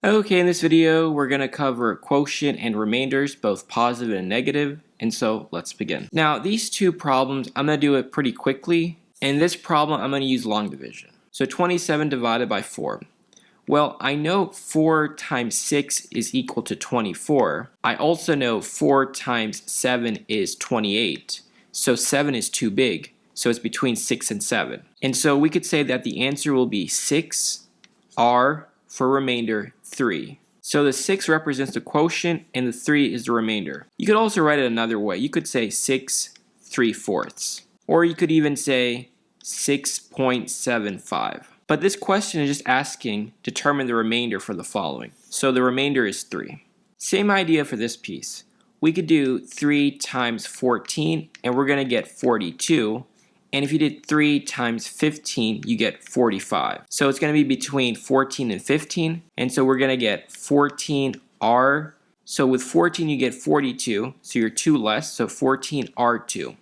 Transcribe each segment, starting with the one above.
Okay, in this video, we're going to cover quotient and remainders, both positive and negative, and so let's begin. Now, these two problems, I'm going to do it pretty quickly. In this problem, I'm going to use long division. So 27 divided by 4. Well, I know 4 times 6 is equal to 24. I also know 4 times 7 is 28. So 7 is too big. So it's between 6 and 7. And so we could say that the answer will be 6 R for remainder 3. So the 6 represents the quotient and the 3 is the remainder. You could also write it another way. You could say 6 3/4. Or you could even say 6.75. But this question is just asking determine the remainder for the following. So the remainder is 3. Same idea for this piece. We could do 3 times 14 and we're going to get 42. And if you did 3 times 15, you get 45. So it's going to be between 14 and 15. And so we're going to get 14R. So with 14, you get 42. So you're 2 less. So 14R2.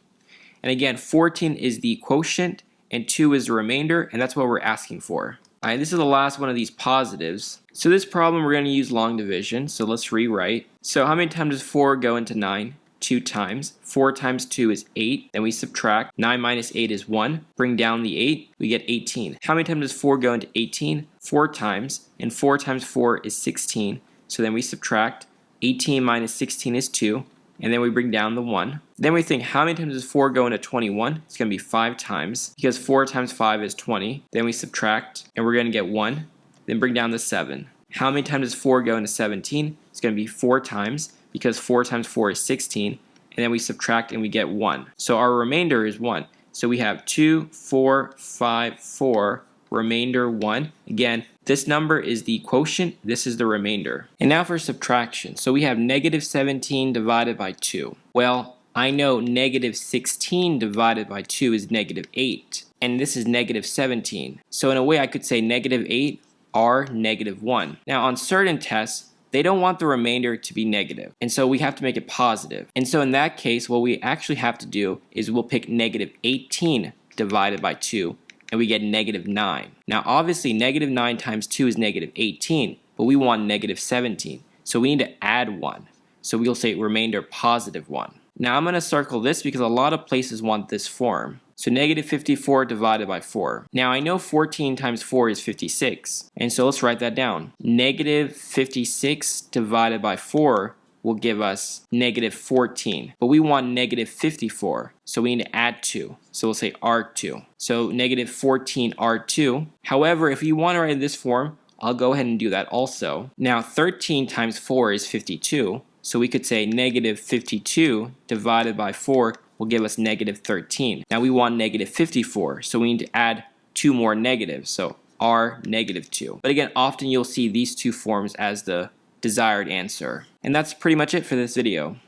And again, 14 is the quotient and 2 is the remainder. And that's what we're asking for. All right, this is the last one of these positives. So this problem, we're going to use long division. So let's rewrite. So how many times does 4 go into 9? 2 times. 4 times 2 is 8. Then we subtract. 9 minus 8 is 1. Bring down the 8. We get 18. How many times does 4 go into 18? 4 times. And 4 times 4 is 16. So then we subtract. 18 minus 16 is 2. And then we bring down the 1. Then we think, how many times does 4 go into 21? It's going to be 5 times. Because 4 times 5 is 20. Then we subtract. And we're going to get 1. Then bring down the 7. How many times does 4 go into 17? It's going to be 4 times. Because 4 times 4 is 16, and then we subtract and we get 1. So our remainder is 1. So we have 2, 4, 5, 4, remainder 1. Again, this number is the quotient, this is the remainder. And now for subtraction. So we have negative 17 divided by 2. Well, I know negative 16 divided by 2 is negative 8, and this is negative 17. So in a way I could say negative 8 are negative 1. Now on certain tests, they don't want the remainder to be negative, and so we have to make it positive. And so in that case, what we actually have to do is we'll pick negative 18 divided by 2, and we get negative 9. Now obviously negative 9 times 2 is negative 18, but we want negative 17, so we need to add 1. So we'll say remainder positive 1. Now I'm going to circle this because a lot of places want this form. So negative 54 divided by 4. Now I know 14 times 4 is 56. And so let's write that down. Negative 56 divided by 4 will give us negative 14. But we want negative 54. So we need to add 2. So we'll say R2. So negative 14 R2. However, if you want to write in this form, I'll go ahead and do that also. Now 13 times 4 is 52. So we could say negative 52 divided by 4 will give us negative 13. Now we want negative 54, so we need to add 2 more negatives, so R negative 2. But again, often you'll see these two forms as the desired answer. And that's pretty much it for this video.